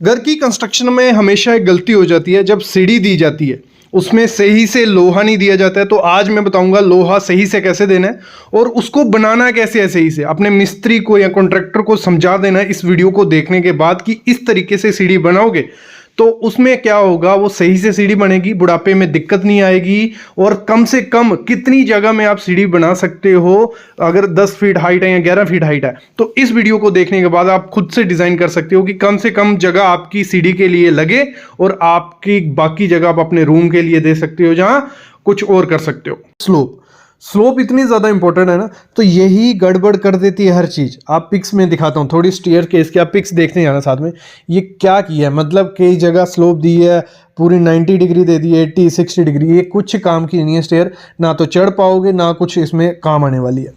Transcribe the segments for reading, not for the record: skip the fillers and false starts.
घर की कंस्ट्रक्शन में हमेशा एक गलती हो जाती है, जब सीढ़ी दी जाती है उसमें सही से लोहा नहीं दिया जाता है। तो आज मैं बताऊंगा लोहा सही से कैसे देना है और उसको बनाना कैसे है सही से। अपने मिस्त्री को या कॉन्ट्रैक्टर को समझा देना है इस वीडियो को देखने के बाद कि इस तरीके से सीढ़ी बनाओगे तो उसमें क्या होगा, वो सही से सीढ़ी बनेगी, बुढ़ापे में दिक्कत नहीं आएगी। और कम से कम कितनी जगह में आप सीढ़ी बना सकते हो, अगर 10 फीट हाइट है या 11 फीट हाइट है तो इस वीडियो को देखने के बाद आप खुद से डिजाइन कर सकते हो कि कम से कम जगह आपकी सीढ़ी के लिए लगे और आपकी बाकी जगह आप अपने रूम के लिए दे सकते हो, जहां कुछ और कर सकते हो। स्लोप इतनी ज़्यादा इंपॉर्टेंट है ना, तो यही गड़बड़ कर देती है हर चीज़। आप पिक्स में दिखाता हूँ, थोड़ी स्टेयर केस की आप पिक्स देखते जाना साथ में। ये क्या किया है, मतलब कई जगह स्लोप दी है, पूरी 90 डिग्री दे दी है, 80 60 डिग्री। ये कुछ काम की नहीं है स्टेयर, ना तो चढ़ पाओगे ना कुछ इसमें काम आने वाली है।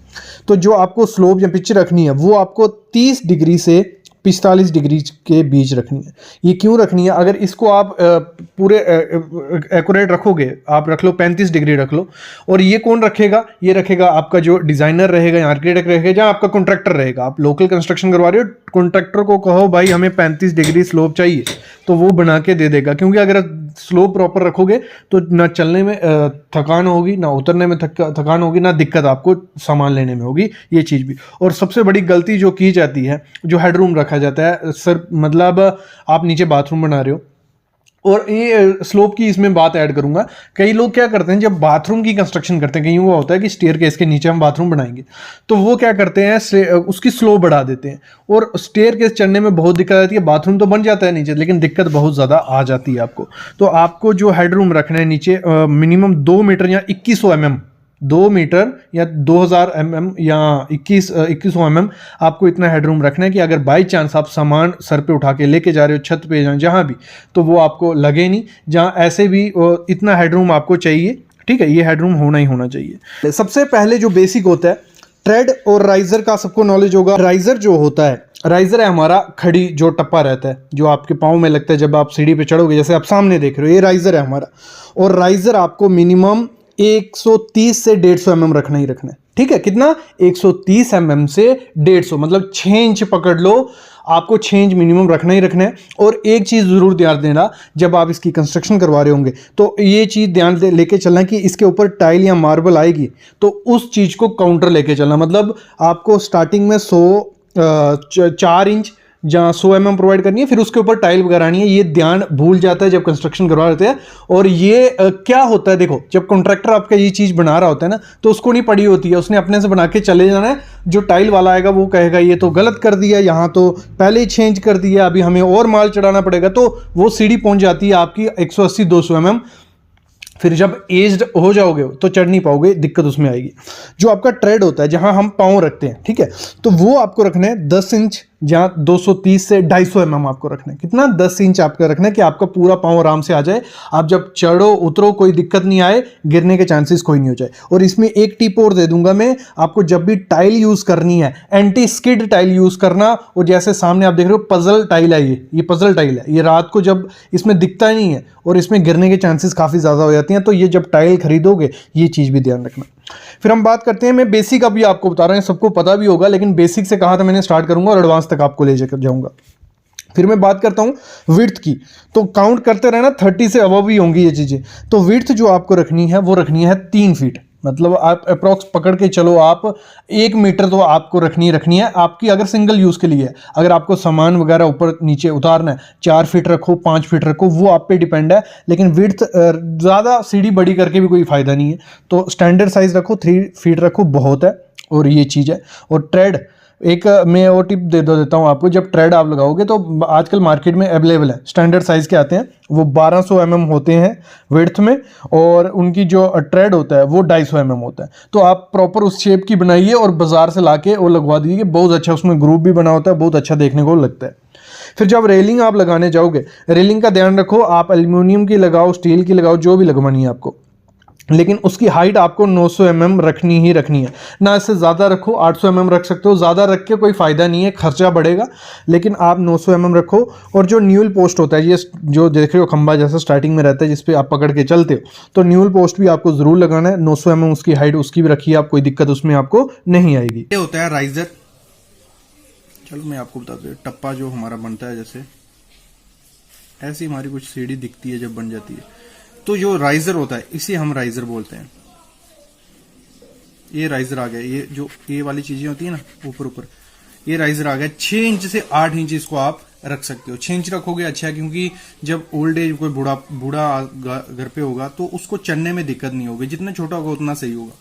तो जो आपको स्लोप या पिच रखनी है वो आपको 30 डिग्री से 45 डिग्री के बीच रखनी है। ये क्यों रखनी है, अगर इसको आप पूरे एक्यूरेट रखोगे, आप रख लो 35 डिग्री रख लो, और ये कौन रखेगा, ये रखेगा आपका जो डिजाइनर रहेगा या आर्किटेक्ट रहेगा या आपका कॉन्ट्रैक्टर रहेगा। आप लोकल कंस्ट्रक्शन करवा रहे हो, कॉन्ट्रैक्टर को कहो भाई हमें 35 डिग्री स्लोप चाहिए तो वो बना के दे देगा। क्योंकि अगर स्लोप प्रॉपर रखोगे तो ना चलने में थकान होगी, ना उतरने में थकान होगी, ना दिक्कत आपको सामान लेने में होगी, ये चीज़ भी। और सबसे बड़ी गलती जो की जाती है, जो हेडरूम रखा जाता है सर, मतलब आप नीचे बाथरूम बना रहे हो, और ये स्लोप की इसमें बात ऐड करूंगा। कई लोग क्या करते हैं, जब बाथरूम की कंस्ट्रक्शन करते हैं, कहीं वो होता है कि स्टेयर केस के नीचे हम बाथरूम बनाएंगे, तो वो क्या करते हैं उसकी स्लोप बढ़ा देते हैं और स्टेयर केस चढ़ने में बहुत दिक्कत आती है। बाथरूम तो बन जाता है नीचे, लेकिन दिक्कत बहुत ज़्यादा आ जाती है आपको। तो आपको जो हेडरूम रखना है नीचे मिनिमम 2 मीटर या 2100 mm, 2 मीटर या 2000 mm या 2100 mm आपको इतना हेडरूम रखना है कि अगर बाई चांस आप सामान सर पे उठा के लेके जा रहे हो, छत पे जहाँ भी, तो वो आपको लगे नहीं। जहाँ ऐसे भी इतना हेडरूम आपको चाहिए, ठीक है, ये हेडरूम होना ही होना चाहिए। सबसे पहले जो बेसिक होता है, ट्रेड और राइजर का सबको नॉलेज होगा। राइजर जो होता है, राइजर है हमारा खड़ी जो टप्पा रहता है जो आपके पाँव में लगता है जब आप सीढ़ी पे चढ़ोगे, जैसे आप सामने देख रहे हो, ये राइजर है हमारा। और राइजर आपको मिनिमम 130 से 150 mm रखना ही रखना है, ठीक है। कितना, 130 mm से 150, मतलब 6 इंच पकड़ लो, आपको 6 इंच मिनिमम रखना ही रखना है। और एक चीज़ ज़रूर ध्यान देना, जब आप इसकी कंस्ट्रक्शन करवा रहे होंगे तो ये चीज़ ध्यान लेके चलना कि इसके ऊपर टाइल या मार्बल आएगी तो उस चीज़ को काउंटर लेके चलना। मतलब आपको स्टार्टिंग में 4 इंच जहाँ 100 mm प्रोवाइड करनी है, फिर उसके ऊपर टाइल वगैरह आनी है। ये ध्यान भूल जाता है जब कंस्ट्रक्शन करवा लेते हैं। और ये क्या होता है, देखो जब कॉन्ट्रैक्टर आपका ये चीज़ बना रहा होता है ना, तो उसको नहीं पड़ी होती है, उसने अपने से बना के चले जाना है। जो टाइल वाला आएगा वो कहेगा ये तो गलत कर दिया, यहाँ तो पहले ही चेंज कर दिया, अभी हमें और माल चढ़ाना पड़ेगा। तो वो सीढ़ी पहुँच जाती है आपकी 180-200 mm। फिर जब एज्ड हो जाओगे तो चढ़ नहीं पाओगे, दिक्कत उसमें आएगी। जो आपका ट्रेड होता है, जहां हम पाँव रखते हैं, ठीक है, तो वो आपको रखना है 10 इंच, जहाँ 230 से 250 mm आपको रखना है। कितना, 10 इंच आपका रखना है कि आपका पूरा पाँव आराम से आ जाए। आप जब चढ़ो उतरो कोई दिक्कत नहीं आए, गिरने के चांसेस कोई नहीं हो जाए। और इसमें एक टिप और दे दूंगा मैं आपको, जब भी टाइल यूज करनी है एंटी स्किड टाइल यूज करना। और जैसे सामने आप देख रहे हो पजल टाइल है, ये पजल टाइल है, ये रात को जब इसमें दिखता नहीं है और इसमें गिरने के चांसेस काफ़ी ज़्यादा हो जाती हैं। तो ये जब टाइल खरीदोगे ये चीज़ भी ध्यान रखना। फिर हम बात करते हैं, मैं बेसिक अभी आपको बता रहा हूं, सबको पता भी होगा, लेकिन बेसिक से कहा था मैंने स्टार्ट करूंगा और एडवांस तक आपको ले जाऊंगा। फिर मैं बात करता हूं विड्थ की, तो काउंट करते रहना, 30 से अबव ही होंगी ये चीज़ें। तो विड्थ जो आपको रखनी है वो रखनी है 3 फीट, मतलब आप अप्रॉक्स पकड़ के चलो, आप 1 मीटर तो आपको रखनी है आपकी, अगर सिंगल यूज़ के लिए है। अगर आपको सामान वगैरह ऊपर नीचे उतारना है, 4 फीट रखो, 5 फीट रखो, वो आप पे डिपेंड है। लेकिन विड्थ ज़्यादा सीढ़ी बड़ी करके भी कोई फ़ायदा नहीं है, तो स्टैंडर्ड साइज़ रखो, 3 फीट रखो, बहुत है। और ये चीज़ है। और ट्रेड, एक मैं और टिप देता हूँ आपको, जब ट्रेड आप लगाओगे तो आजकल मार्केट में अवेलेबल है, स्टैंडर्ड साइज़ के आते हैं, वो 1200 mm होते हैं विड्थ में, और उनकी जो ट्रेड होता है वो 250 mm होता है। तो आप प्रॉपर उस शेप की बनाइए और बाजार से लाके वो लगवा दीजिए, बहुत अच्छा उसमें ग्रुप भी बना होता है, बहुत अच्छा देखने को लगता है। फिर जब रेलिंग आप लगाने जाओगे, रेलिंग का ध्यान रखो, आप एल्यूमिनियम की लगाओ, स्टील की लगाओ, जो भी लगवानी है आपको, लेकिन उसकी हाइट आपको 900 mm रखनी ही रखनी है। ना इससे ज़्यादा रखो, 800 mm रख सकते हो, ज़्यादा रख के कोई फ़ायदा नहीं है, खर्चा बढ़ेगा, लेकिन आप 900 mm रखो। और जो न्यूल पोस्ट होता है, ये जो देख रहे हो खंबा जैसा स्टार्टिंग में रहता है जिस पे आप पकड़ के चलते हो, तो न्यूल पोस्ट भी आपको ज़रूर लगाना है। 900 mm उसकी हाइट, उसकी भी रखिए आप, कोई दिक्कत उसमें आपको नहीं आएगी। ये होता है राइजर। चलो मैं आपको बता दूँ, टप्पा जो हमारा बनता है, जैसे ऐसी हमारी कुछ सीढ़ी दिखती है जब बन जाती है। तो जो राइजर होता है इसे हम राइजर बोलते हैं। ये राइजर आ गया, ये जो ये वाली चीजें होती है ना ऊपर ऊपर, ये राइजर आ गया। 6 इंच से 8 इंच इसको आप रख सकते हो। 6 इंच रखोगे अच्छा है, क्योंकि जब ओल्ड एज कोई बूढ़ा घर पे होगा तो उसको चलने में दिक्कत नहीं होगी, जितना छोटा होगा उतना सही होगा।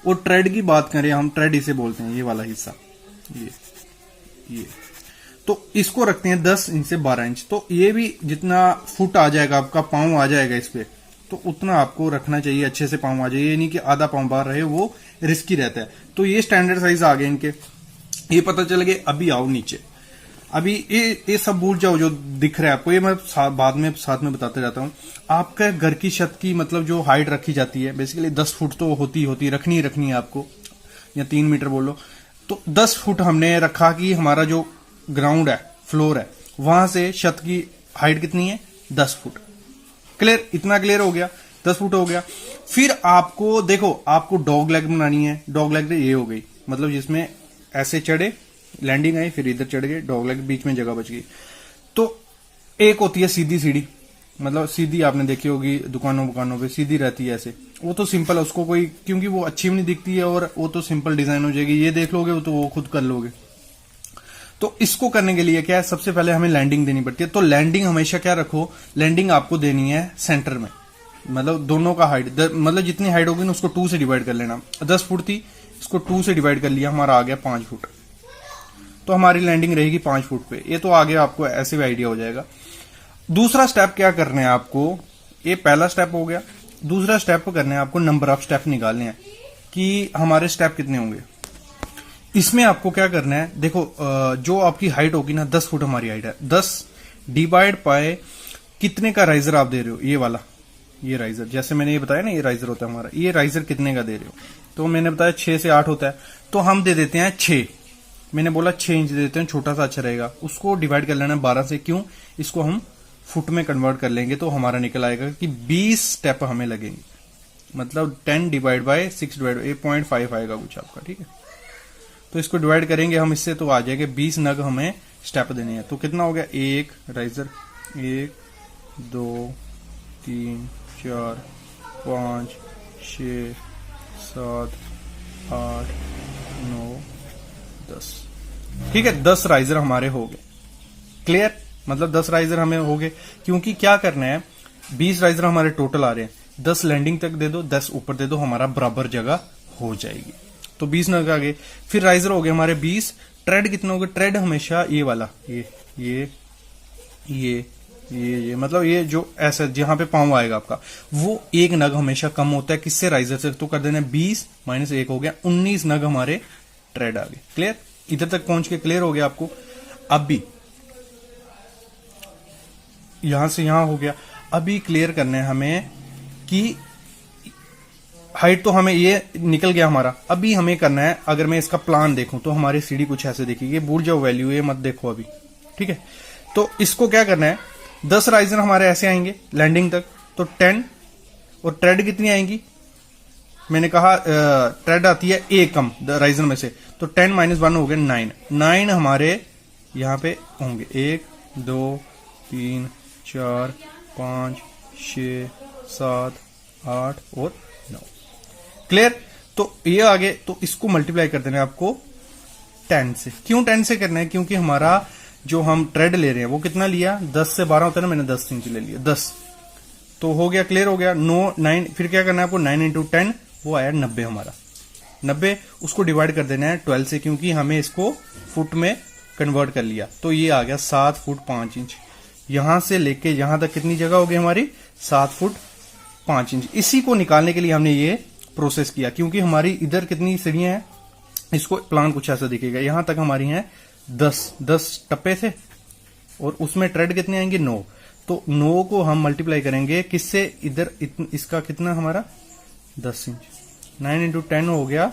और ट्रेड की बात करें, हम ट्रेड इसे बोलते हैं, ये वाला हिस्सा, ये तो इसको रखते हैं 10 इंच से 12 इंच। तो ये भी जितना फुट आ जाएगा आपका, पांव आ जाएगा इस पे, तो उतना आपको रखना चाहिए, अच्छे से पांव आ जाए। ये नहीं कि आधा पांव बाहर रहे, वो रिस्की रहता है। तो ये स्टैंडर्ड साइज आ गए इनके, ये पता चल गया। अभी आओ नीचे, अभी ये सब भूल जाओ जो दिख रहा है आपको, ये मैं बाद में साथ में बताते जाता हूं। आपका घर की छत की मतलब जो हाइट रखी जाती है, बेसिकली 10 फुट तो होती रखनी है आपको, या 3 मीटर बोलो। तो 10 फुट हमने रखा कि हमारा जो ग्राउंड है, फ्लोर है, वहां से छत की हाइट कितनी है, 10 फुट। क्लियर, इतना क्लियर हो गया, 10 फुट हो गया। फिर आपको देखो, आपको डॉग लेग बनानी है। डॉग लेग ये हो गई, मतलब जिसमें ऐसे चढ़े, लैंडिंग आई, फिर इधर चढ़ गए, डॉग लेग, बीच में जगह बच गई। तो एक होती है सीधी सीढ़ी, मतलब सीधी आपने देखी होगी दुकानों पे सीधी रहती है ऐसे, वो तो सिंपल है, उसको कोई, क्योंकि वो अच्छी भी नहीं दिखती है और वो तो सिंपल डिजाइन हो जाएगी। ये देख लोगे तो वो खुद कर लोगे। तो इसको करने के लिए क्या है, सबसे पहले हमें लैंडिंग देनी पड़ती है। तो लैंडिंग हमेशा क्या रखो, लैंडिंग आपको देनी है सेंटर में, मतलब दोनों का हाइट, मतलब जितनी हाइट होगी ना उसको 2 से डिवाइड कर लेना। 10 फुट थी, इसको 2 से डिवाइड कर लिया, हमारा आ गया 5 फुट। तो हमारी लैंडिंग रहेगी 5 फुट पे। ये तो आगे आपको ऐसे भी आइडिया हो जाएगा। दूसरा स्टेप क्या करना है आपको, ये पहला स्टेप हो गया। दूसरा स्टेप करना है आपको, नंबर ऑफ स्टेप निकालने हैं कि हमारे स्टेप कितने होंगे। इसमें आपको क्या करना है, देखो जो आपकी हाइट होगी ना, 10 फुट हमारी हाइट है, 10 डिवाइड बाय कितने का राइजर आप दे रहे हो, ये वाला, ये राइजर, जैसे मैंने ये बताया ना, ये राइजर होता है हमारा, ये राइजर कितने का दे रहे हो। तो मैंने बताया 6 से 8 होता है, तो हम दे देते हैं 6। मैंने बोला 6 इंच दे देते हैं, छोटा सा अच्छा रहेगा। उसको डिवाइड कर लेना 12 से, क्यों, इसको हम फुट में कन्वर्ट कर लेंगे तो हमारा निकल आएगा कि 20 स्टेप हमें लगेंगे, मतलब 10 डिवाइड बाय 6 डिवाइड 8.5 आएगा कुछ आपका, ठीक है। तो इसको डिवाइड करेंगे हम इससे, तो आ जाएगा 20 नग हमें स्टेप देने हैं। तो कितना हो गया, 1 राइजर, 1 2 3 4 5 6 7 8 9 10, ठीक है। 10 राइजर हमारे हो गए। क्लियर, मतलब 10 राइजर हमें हो गए, क्योंकि क्या करना है, 20 राइजर हमारे टोटल आ रहे हैं। 10 लैंडिंग तक दे दो, 10 ऊपर दे दो, हमारा बराबर जगह हो जाएगी। तो 20 नग आ गए। फिर राइजर हो गए हमारे 20। ट्रेड कितना हो गया, ट्रेड हमेशा ये वाला, ये मतलब ये जो ऐसा जहां पे पांव आएगा आपका, वो 1 नग हमेशा कम होता है किससे, राइजर से। तो कर देना 20 माइनस 1 हो गया, 19 नग हमारे ट्रेड आ गए। क्लियर, इधर तक पहुंच के क्लियर हो गया आपको। अब भी यहां से यहां हो गया। अभी क्लियर करना है हमें कि हाइट तो हमें ये निकल गया हमारा। अभी हमें करना है, अगर मैं इसका प्लान देखूं तो हमारी सीढ़ी कुछ ऐसे दिखेगी। भूल जाओ वैल्यू, ये मत देखो अभी, ठीक है। तो इसको क्या करना है, 10 राइजर हमारे ऐसे आएंगे लैंडिंग तक, तो 10, और ट्रेड कितनी आएंगी, मैंने कहा ट्रेड आती है एक कम राइजर में से, तो 10 माइनस 1 हो गए 9 हमारे यहां पे होंगे। 1 2 3 4 5 6 7 8 और 9। क्लियर, तो ये आगे, तो इसको मल्टीप्लाई कर देना है आपको 10 से। क्यों 10 से करना है, क्योंकि हमारा जो हम ट्रेड ले रहे हैं वो कितना लिया, 10 से 12 होता है ना, मैंने 10 इंच ले लिया, 10 तो हो गया। क्लियर हो गया। 9 फिर क्या करना है आपको, 9 इंटू 10 वो आया 90 हमारा, 90। उसको डिवाइड कर देना है 12 से, क्योंकि हमें इसको फुट में कन्वर्ट कर लिया। तो ये आ गया 7 फुट 5 इंच। यहां से लेके यहां तक कितनी जगह हो गई हमारी, 7 फुट 5 इंच। इसी को निकालने के लिए हमने ये प्रोसेस किया, क्योंकि हमारी इधर कितनी सीढ़ियां हैं, इसको प्लान कुछ ऐसा दिखेगा। यहां तक हमारी हैं 10 टप्पे थे, और उसमें ट्रेड कितने आएंगे, 9। तो 9 को हम मल्टीप्लाई करेंगे किससे, इधर इसका कितना हमारा 10 इंच, 9 इंटू 10 हो गया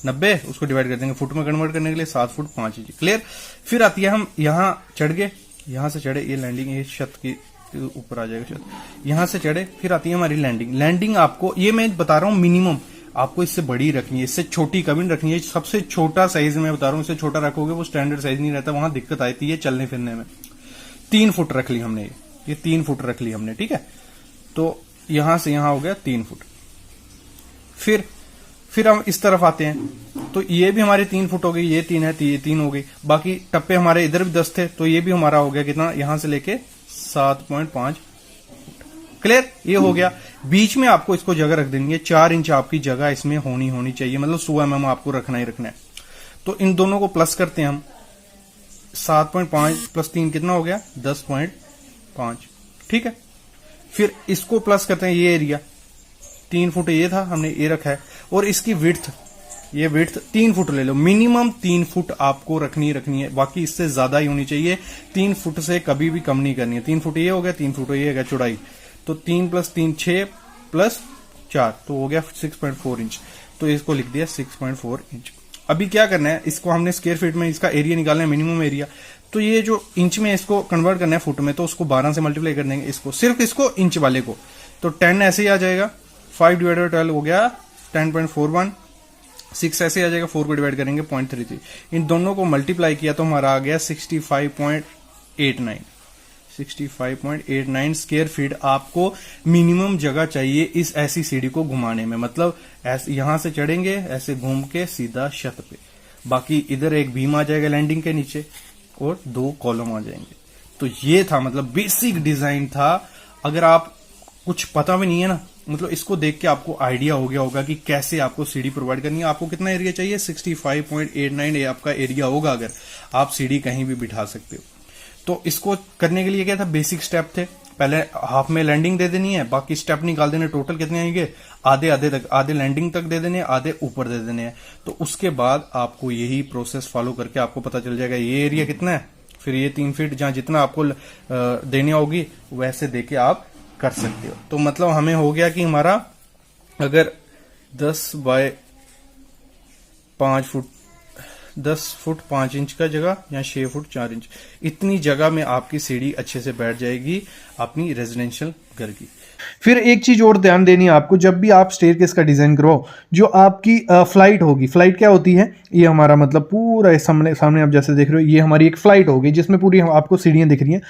90। उसको डिवाइड कर देंगे फुट में कन्वर्ट करने के लिए, 7 फुट 5 इंच। क्लियर। फिर आती है, हम यहां चढ़ गए, यहां से चढ़े, ये लैंडिंग, ये छत की ऊपर आ जाएगा छत, यहां से चढ़े। फिर आती है हमारी लैंडिंग। लैंडिंग आपको, ये मैं बता रहा हूं मिनिमम, आपको इससे बड़ी रखनी है, इससे छोटी कभी नहीं रखनी है। सबसे छोटा साइज में बता रहा हूं, इससे छोटा रखोगे वो स्टैंडर्ड साइज नहीं रहता, वहां दिक्कत आती है चलने फिरने में। 3 फुट रख ली हमने ये, ये 3 फुट रख ली हमने, ठीक है। तो यहां से यहां हो गया 3 फुट। फिर हम इस तरफ आते हैं, तो ये भी हमारे 3 फुट हो गई, ये 3 है तो ये 3 हो गई। बाकी टप्पे हमारे इधर भी 10 थे, तो ये भी हमारा हो गया कितना, यहां से लेके 7.5। क्लियर, ये हो गया। बीच में आपको इसको जगह रख देंगे, 4 इंच आपकी जगह इसमें होनी चाहिए, मतलब 100 mm आपको रखना ही रखना है। तो इन दोनों को प्लस करते हैं हम, 7.5 प्लस 3 कितना हो गया, 10.5, ठीक है। फिर इसको प्लस करते हैं, ये एरिया 3 फुट ये था, हमने ये रखा है। और इसकी विड्थ, ये विड्थ 3 फुट ले लो, मिनिमम 3 फुट आपको रखनी है, बाकी इससे ज्यादा ही होनी चाहिए। 3 फुट से कभी भी कम नहीं करनी है। 3 फुट ये हो गया, 3 फुट ये हो गया चौड़ाई, तो 3 + 3 6 + 4 तो हो गया 6.4 इंच। तो इसको लिख दिया 6.4 इंच। अभी क्या करना है, इसको हमने स्क्वायर फीट में इसका एरिया निकालना है, मिनिमम एरिया। तो ये जो इंच में इसको कन्वर्ट करना है फुट में, तो उसको 12 से मल्टीप्लाई कर देंगे, इसको सिर्फ इसको इंच वाले को, तो 10 ऐसे ही आ जाएगा। 5/12 हो गया 10.41। 6 ऐसे आ जाएगा, 4 को डिवाइड करेंगे 0.33। इन दोनों को मल्टीप्लाई किया तो हमारा आ गया 65.89 स्क्वायर फीट। आपको मिनिमम जगह चाहिए इस ऐसी सीढ़ी को घुमाने में, मतलब ऐसे यहां से चढ़ेंगे, ऐसे घूम के सीधा छत पे, बाकी इधर एक बीम आ जाएगा लैंडिंग के नीचे और 2 कॉलम आ जाएंगे। तो ये था, मतलब बेसिक डिजाइन था। अगर आप कुछ पता भी नहीं है ना, मतलब इसको देख के आपको आइडिया हो गया होगा कि कैसे आपको सीढ़ी प्रोवाइड करनी है। आपको कितना एरिया चाहिए, 65.89 आपका एरिया होगा, अगर आप सीढ़ी कहीं भी बिठा सकते हो। तो इसको करने के लिए क्या था, बेसिक स्टेप थे। पहले हाफ में लैंडिंग दे देनी है, बाकी स्टेप निकाल देने, टोटल कितने आएंगे, आधे लैंडिंग तक दे देने, आधे ऊपर दे देने हैं। तो उसके बाद आपको यही प्रोसेस फॉलो करके आपको पता चल जाएगा ये एरिया कितना है, फिर ये 3 फीट जहां जितना आपको देनी होगी वैसे देके आप कर सकते हो। तो मतलब हमें हो गया कि हमारा अगर 10 बाय 5 फुट 10 फुट 5 इंच का जगह या 6 फुट 4 इंच, इतनी जगह में आपकी सीढ़ी अच्छे से बैठ जाएगी अपनी रेजिडेंशियल घर की। फिर एक चीज और ध्यान देनी है आपको, जब भी आप स्टेयरकेस का डिजाइन करो, जो आपकी फ्लाइट होगी, फ्लाइट क्या होती है, ये हमारा मतलब पूरा सामने आप जैसे देख रहे हो, ये हमारी एक फ्लाइट होगी जिसमें पूरी आपको सीढ़ियां दिख रही हैं।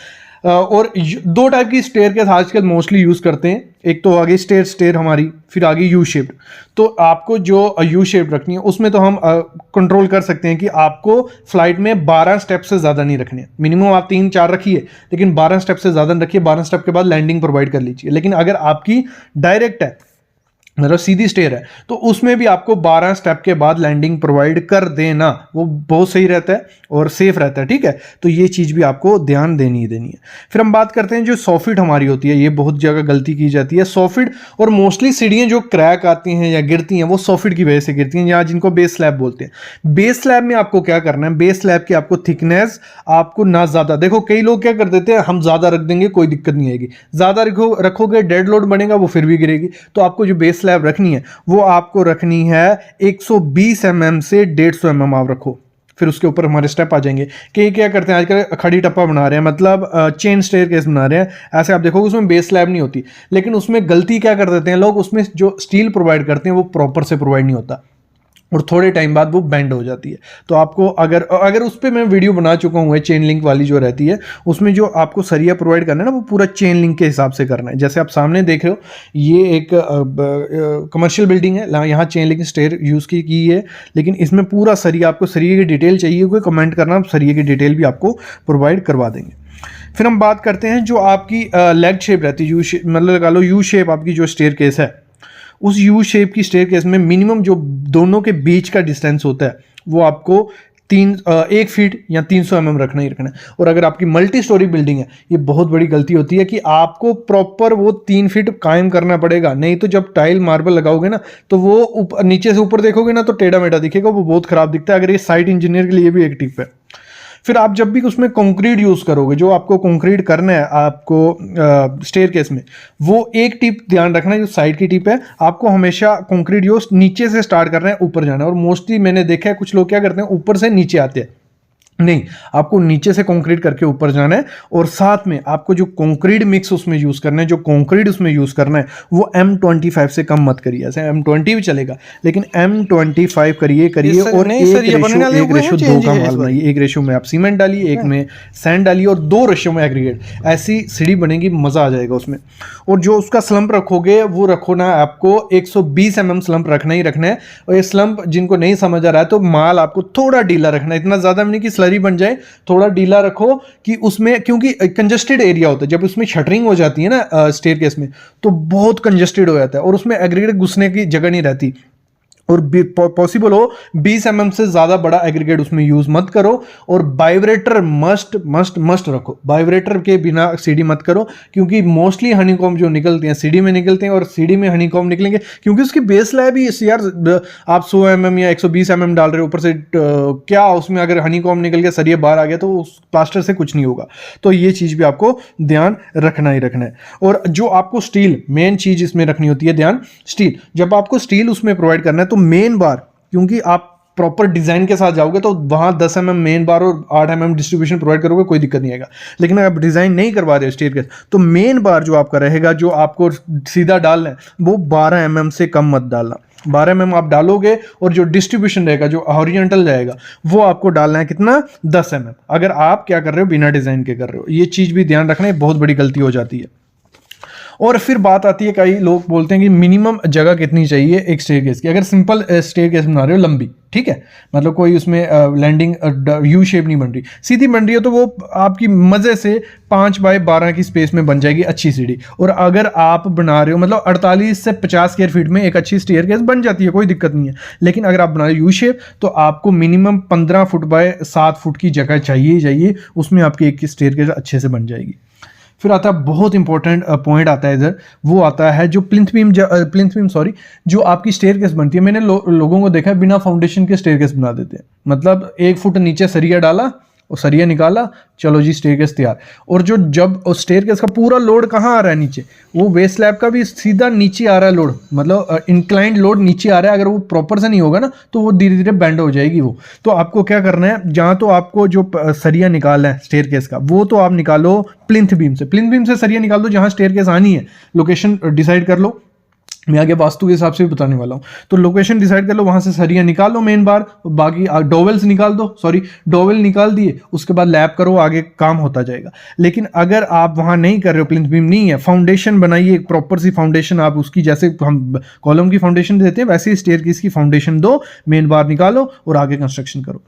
और 2 टाइप की स्टेयरकेस आजकल मोस्टली यूज करते हैं, एक तो आगे स्टेयर हमारी, फिर आगे यू शेप्ड। तो आपको जो यू शेप्ड रखनी है उसमें तो हम कंट्रोल कर सकते हैं कि आपको फ्लाइट में 12 स्टेप से ज्यादा नहीं रखने। मिनिमम आप 3-4 रखिए, लेकिन 12 स्टेप से ज्यादा नहीं रखिए। 12 स्टेप के बाद लैंडिंग प्रोवाइड कर लीजिए। लेकिन अगर आपकी डायरेक्ट है, मतलब सीधी स्टेयर है, तो उसमें भी आपको 12 स्टेप के बाद लैंडिंग प्रोवाइड कर देना, वो बहुत सही रहता है और सेफ रहता है, ठीक है। तो ये चीज भी आपको ध्यान देनी ही देनी है। फिर हम बात करते हैं जो सॉफिट हमारी होती है, ये बहुत जगह गलती की जाती है सॉफिट, और मोस्टली सीढ़ियां जो क्रैक आती हैं या गिरती हैं वो सॉफिट की वजह से गिरती हैं, या जिनको बेस स्लैब बोलते हैं। बेस स्लैब में आपको क्या करना है, बेस स्लैब की आपको थिकनेस आपको ना ज्यादा, देखो कई लोग क्या कर देते हैं, हम ज्यादा रख देंगे कोई दिक्कत नहीं आएगी, ज्यादा रखोगे डेड लोड बनेगा वो फिर भी गिरेगी। तो आपको जो बेस स्लैब रखनी है वो आपको रखनी है 120 mm से 150 mm आप रखो। फिर उसके ऊपर हमारे स्टेप आ जाएंगे। कई क्या करते हैं आजकल, खड़ी टप्पा बना रहे हैं, मतलब चेन स्टेयरकेस बना रहे हैं, ऐसे आप देखोगे उसमें बेस स्लैब नहीं होती। लेकिन उसमें गलती क्या कर देते हैं लोग, उसमें जो स्टील प्रोवाइड करते हैं वो प्रॉपर से प्रोवाइड नहीं होता और थोड़े टाइम बाद वो बेंड हो जाती है। तो आपको अगर उस पर मैं वीडियो बना चुका हूँ, चेन लिंक वाली जो रहती है, उसमें जो आपको सरिया प्रोवाइड करना है ना, वो पूरा चेन लिंक के हिसाब से करना है। जैसे आप सामने देख रहे हो, ये एक कमर्शियल बिल्डिंग है, यहाँ चेन लिंक स्टेयर यूज़ की है, लेकिन इसमें पूरा सरिया, आपको सरिये की डिटेल चाहिए कोई कमेंट करना, सरिये की डिटेल भी आपको प्रोवाइड करवा देंगे। फिर हम बात करते हैं जो आपकी लेग शेप रहती है, यू शेप, मतलब लगा लो यू शेप आपकी जो स्टेयरकेस है, उस यू शेप की स्टेयरकेस में मिनिमम जो दोनों के बीच का डिस्टेंस होता है वो आपको 1 फीट या 300 mm रखना ही रखना है। और अगर आपकी मल्टी स्टोरी बिल्डिंग है, ये बहुत बड़ी गलती होती है कि आपको प्रॉपर वो 3 फीट कायम करना पड़ेगा, नहीं तो जब टाइल मार्बल लगाओगे ना तो वो नीचे से ऊपर देखोगे ना तो टेढ़ा मेढ़ा दिखेगा, वो बहुत खराब दिखता है। अगर ये साइट इंजीनियर के लिए भी एक टिप है। फिर आप जब भी उसमें कंक्रीट यूज करोगे, जो आपको कंक्रीट करना है आपको स्टेयरकेस में, वो एक टिप ध्यान रखना है, जो साइड की टिप है, आपको हमेशा कंक्रीट यूज नीचे से स्टार्ट करना है, ऊपर जाना है। और मोस्टली मैंने देखा है कुछ लोग क्या करते हैं, ऊपर से नीचे आते हैं, नहीं, आपको नीचे से कंक्रीट करके ऊपर जाना है और साथ में आपको जो कंक्रीट मिक्स उसमें यूज करना है, जो कंक्रीट उसमें यूज करना है वो M25 से कम मत करिए। ऐसे M20 भी चलेगा लेकिन M25 करिए और एक रेशो 2 का माल बनाइए। एक रेशो में आप सीमेंट डालिए, एक में सैंड डालिए और 2 रेशो में एग्रीगेट। ऐसी सीढ़ी बनेगी, मजा आ जाएगा उसमें। और जो उसका स्लंप रखोगे वो रखो ना, आपको 120 mm स्लंप रखना ही रखना है। और ये स्लंप जिनको नहीं समझ आ रहा है तो माल आपको थोड़ा ढीला रखना है, इतना ज्यादा नहीं कि स्लरी बन जाए, थोड़ा ढीला रखो कि उसमें, क्योंककि कंजस्टेड एरिया होता है जब उसमें शटरिंग हो जाती है ना स्टेयरकेस में, तो बहुत कंजस्टेड हो जाता है और उसमें एग्रीगेट घुसने की जगह नहीं रहती। और पॉसिबल हो 20 mm से ज्यादा बड़ा एग्रीगेट उसमें यूज मत करो। और वाइब्रेटर मस्ट मस्ट मस्ट रखो, वाइब्रेटर के बिना सीढ़ी मत करो, क्योंकि मोस्टली हनीकॉम्ब जो निकलते हैं सीढ़ी में निकलते हैं और सीढ़ी में हनीकॉम्ब निकलेंगे क्योंकि उसकी बेस स्लैब ही यार, आप 100 mm या 120 mm डाल रहे हो ऊपर से, क्या उसमें अगर हनीकॉम्ब निकल गया, सरिया बाहर आ गया तो उस प्लास्टर से कुछ नहीं होगा। तो ये चीज भी आपको ध्यान रखना ही रखना है। और जो आपको स्टील, मेन चीज इसमें रखनी होती है ध्यान, स्टील। जब आपको स्टील उसमें प्रोवाइड करना है तो मेन बार, क्योंकि आप प्रॉपर डिजाइन के साथ जाओगे तो वहां 10 mm मेन बार और 8 mm डिस्ट्रीब्यूशन प्रोवाइड करोगे, कोई दिक्कत नहीं आएगा। लेकिन अगर आप डिजाइन नहीं करवा रहे हो स्टेयरकेस, तो मेन बार जो आपका रहेगा, जो आपको सीधा डालना है, वो 12 mm से कम मत डालना। 12 mm आप डालोगे और जो डिस्ट्रीब्यूशन रहेगा, जो हॉरिजॉन्टल जाएगा, वो आपको डालना है कितना, 10 mm। अगर आप क्या कर रहे हो, बिना डिजाइन के कर रहे हो। ये चीज भी ध्यान रखना है, बहुत बड़ी गलती हो जाती है। और फिर बात आती है, कई लोग बोलते हैं कि मिनिमम जगह कितनी चाहिए एक स्टेयरकेस की। अगर सिंपल स्टेयरकेस बना रहे हो लंबी, ठीक है, मतलब कोई उसमें लैंडिंग यू शेप नहीं बन रही, सीधी बन रही है, तो वो आपकी मजे से 5x12 की स्पेस में बन जाएगी अच्छी सीढ़ी। और अगर आप बना रहे हो मतलब 48 से 50 स्क्वायर फीट में एक अच्छी स्टेयरकेस बन जाती है, कोई दिक्कत नहीं है। लेकिन अगर आप बना रहे हो यू शेप, तो आपको मिनिमम 15 फुट बाय 7 फुट की जगह चाहिए ही चाहिए, उसमें आपकी एक स्टेयरकेस अच्छे से बन जाएगी। फिर आता है बहुत इंपॉर्टेंट पॉइंट आता है इधर, वो आता है जो प्लिंथ बीम जो आपकी स्टेयरकेस बनती है। मैंने लोगों को देखा है बिना फाउंडेशन के स्टेयरकेस बना देते हैं, मतलब 1 फुट नीचे सरिया डाला और सरिया निकाला, चलो जी स्टेयरकेस तैयार। और जब स्टेयरकेस का पूरा लोड कहाँ आ रहा है, नीचे, वो बेस स्लैब का भी सीधा नीचे आ रहा है लोड, मतलब इंक्लाइंड लोड नीचे आ रहा है। अगर वो प्रॉपर से नहीं होगा ना तो वो धीरे धीरे बैंड हो जाएगी वो। तो आपको क्या करना है, जहाँ तो आपको जो सरिया निकालना है स्टेयरकेस का, वो तो आप निकालो प्लिंथ बीम से सरिया निकाल दो। जहाँ स्टेयरकेस आनी है लोकेशन डिसाइड कर लो, मैं आगे वास्तु के हिसाब से भी बताने वाला हूँ। तो लोकेशन डिसाइड कर लो, वहां से सरिया निकाल लो मेन बार, बाकी डोवेल्स निकाल दो, डोवेल निकाल दिए, उसके बाद लैप करो, आगे काम होता जाएगा। लेकिन अगर आप वहां नहीं कर रहे हो, प्लिंथ बीम नहीं है, फाउंडेशन बनाइए, एक प्रॉपर सी फाउंडेशन आप उसकी, जैसे हम कॉलम की फाउंडेशन देते हैं वैसे ही स्टेयरकेस की फाउंडेशन दो, मेन बार निकालो और आगे कंस्ट्रक्शन करो।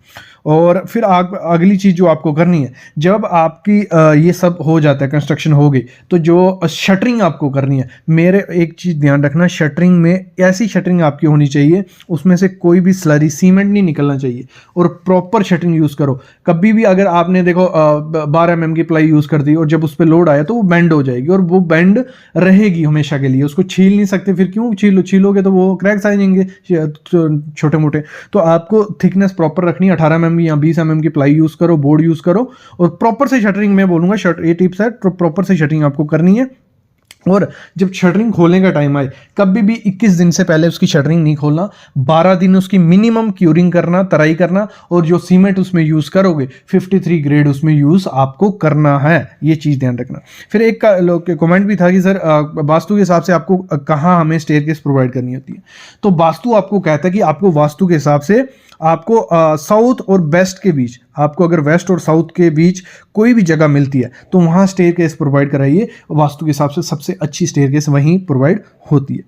और फिर अगली चीज जो आपको करनी है, जब आपकी ये सब हो जाता है, कंस्ट्रक्शन हो गई, तो जो शटरिंग आपको करनी है, मेरे एक चीज ध्यान रखना, शटरिंग में ऐसी शटरिंग आपकी होनी चाहिए उसमें से कोई भी स्लरी सीमेंट नहीं निकलना चाहिए, और प्रॉपर शटरिंग यूज करो। कभी भी अगर आपने देखो 12 mm की प्लाई यूज कर दी और जब उस पर लोड आया तो वो बेंड हो जाएगी, और वो बेंड रहेगी हमेशा के लिए, उसको छील नहीं सकते। फिर क्यों छीलोगे तो वो क्रैक्स आ जाएंगे छोटे मोटे। तो आपको थिकनेस प्रॉपर रखनी है, 18 mm या 20 mm की प्लाई यूज करो, बोर्ड यूज करो, और प्रॉपर से शटरिंग में बोलूंगा, ये टिप्स है, प्रॉपर से शटरिंग आपको करनी है। और जब शटरिंग खोलने का टाइम आए, कभी भी 21 दिन से पहले उसकी शटरिंग नहीं खोलना, 12 दिन उसकी मिनिमम क्यूरिंग करना, तराई करना, और जो सीमेंट उसमें यूज करोगे 53 ग्रेड उसमें यूज आपको करना है, ये चीज ध्यान रखना। फिर एक लोग के कमेंट भी था कि सर वास्तु के हिसाब से आपको कहाँ हमें स्टेयरकेस प्रोवाइड करनी होती है। तो वास्तु आपको कहता है कि आपको वास्तु के हिसाब से आपको साउथ और वेस्ट के बीच, आपको अगर वेस्ट और साउथ के बीच कोई भी जगह मिलती है तो वहां स्टेयरकेस प्रोवाइड कराइए। वास्तु के हिसाब से सबसे अच्छी स्टेयरकेस वहीं प्रोवाइड होती है।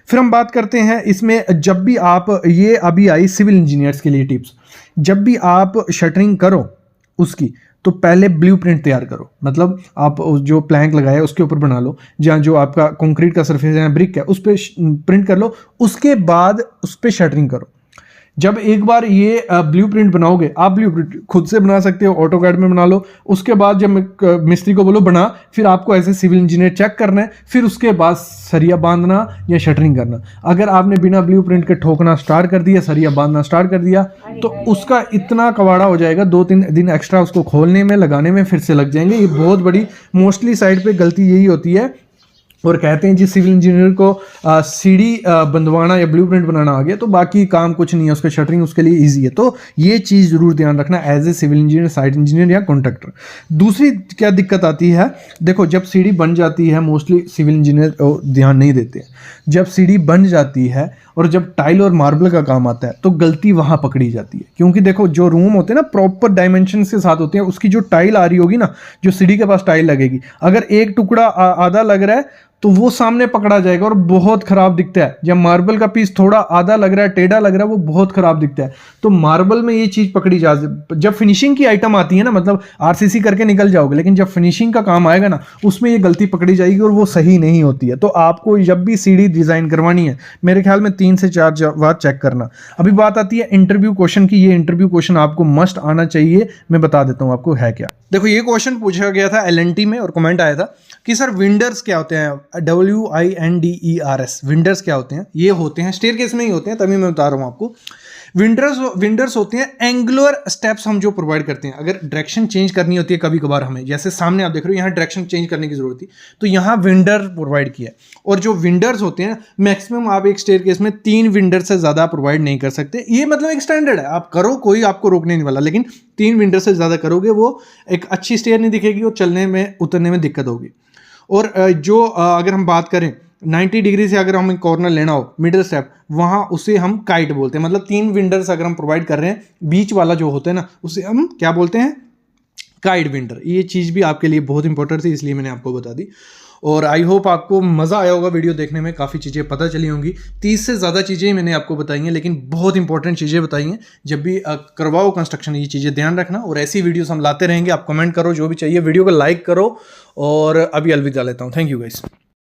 फिर हम बात करते हैं इसमें, जब भी आप, ये अभी आई सिविल इंजीनियर्स के लिए टिप्स, जब भी आप शटरिंग करो उसकी, तो पहले ब्लूप्रिंट तैयार करो, मतलब आप जो प्लैंक लगाया उसके ऊपर बना लो, जहाँ जो आपका कंक्रीट का सरफेस है, ब्रिक है, उस पर प्रिंट कर लो, उसके बाद उस पर शटरिंग करो। जब एक बार ये ब्लूप्रिंट बनाओगे, आप ब्लूप्रिंट खुद से बना सकते हो, ऑटोकैड में बना लो, उसके बाद जब मिस्त्री को बोलो बना, फिर आपको ऐसे सिविल इंजीनियर चेक करना है, फिर उसके बाद सरिया बांधना या शटरिंग करना। अगर आपने बिना ब्लूप्रिंट के ठोकना स्टार्ट कर दिया, सरिया बांधना स्टार्ट कर दिया, तो उसका इतना कवाड़ा हो जाएगा, 2-3 दिन एक्स्ट्रा उसको खोलने में, लगाने में फिर से लग जाएंगे। ये बहुत बड़ी मोस्टली साइड पे गलती यही होती है और कहते हैं जी सिविल इंजीनियर को सीढ़ी बंधवाना या ब्लूप्रिंट बनाना आ गया तो बाकी काम कुछ नहीं है, उसका शटरिंग उसके लिए इजी है। तो ये चीज़ जरूर ध्यान रखना as a civil engineer, site engineer या कॉन्ट्रैक्टर। दूसरी क्या दिक्कत आती है, देखो जब सीढ़ी बन जाती है मोस्टली सिविल इंजीनियर ध्यान नहीं देते हैं। जब सीढ़ी बन जाती है और जब टाइल और मार्बल का काम आता है तो गलती वहाँ पकड़ी जाती है, क्योंकि देखो जो रूम होते हैं ना प्रॉपर डायमेंशन के साथ होते हैं, उसकी जो टाइल आ रही होगी ना, जो सीढ़ी के पास टाइल लगेगी, अगर एक टुकड़ा आधा लग रहा है तो वो सामने पकड़ा जाएगा और बहुत खराब दिखता है। जब मार्बल का पीस थोड़ा आधा लग रहा है, टेढ़ा लग रहा है, वो बहुत खराब दिखता है। तो मार्बल में ये चीज पकड़ी जा, जब फिनिशिंग की आइटम आती है ना, मतलब आरसीसी करके निकल जाओगे, लेकिन जब फिनिशिंग का काम आएगा ना, उसमें ये गलती पकड़ी जाएगी और वो सही नहीं होती है। तो आपको जब भी सीढ़ी डिजाइन करवानी है, मेरे ख्याल में 3 से 4 बार चेक करना। अभी बात आती है इंटरव्यू क्वेश्चन की। ये इंटरव्यू क्वेश्चन आपको मस्ट आना चाहिए, मैं बता देता हूँ आपको है क्या। देखो ये क्वेश्चन पूछा गया था LNT में और कमेंट आया था कि सर विंडर्स क्या होते हैं, WINDERS, विंडर्स क्या होते हैं। ये होते हैं स्टेयरकेस में ही होते हैं, तभी मैं बता रहा हूँ आपको। विंडर्स होते हैं एंगुलर स्टेप्स हम जो प्रोवाइड करते हैं। अगर डायरेक्शन चेंज करनी होती है कभी कभार हमें, जैसे सामने आप देख रहे हो यहाँ डायरेक्शन चेंज करने की जरूरत थी, तो यहाँ विंडर प्रोवाइड किया है। और जो विंडर्स होते हैं मैक्सिमम आप एक स्टेयरकेस में 3 विंडर से ज़्यादा प्रोवाइड नहीं कर सकते। ये मतलब एक स्टैंडर्ड है, आप करो, कोई आपको रोकने नहीं वाला, लेकिन 3 विंडर से ज़्यादा करोगे वो एक अच्छी स्टेयर नहीं दिखेगी और चलने में उतरने में दिक्कत होगी। और जो अगर हम बात करें 90 डिग्री से अगर हमें कॉर्नर लेना हो मिडिल स्टेप, वहाँ उसे हम काइट बोलते हैं। मतलब 3 विंडर्स अगर हम प्रोवाइड कर रहे हैं, बीच वाला जो होता है ना, उसे हम क्या बोलते हैं, काइट विंडर। ये चीज़ भी आपके लिए बहुत इंपॉर्टेंट थी, इसलिए मैंने आपको बता दी। और आई होप आपको मज़ा आया होगा वीडियो देखने में, काफ़ी चीज़ें पता चली होंगी। 30 से ज़्यादा चीज़ें मैंने आपको बताई हैं, लेकिन बहुत इंपॉर्टेंट चीज़ें बताई हैं। जब भी करवाओ कंस्ट्रक्शन, ये चीज़ें ध्यान रखना। और ऐसी वीडियोस हम लाते रहेंगे। आप कमेंट करो जो भी चाहिए, वीडियो को लाइक करो, और अभी अलविदा लेता हूँ। Thank you guys.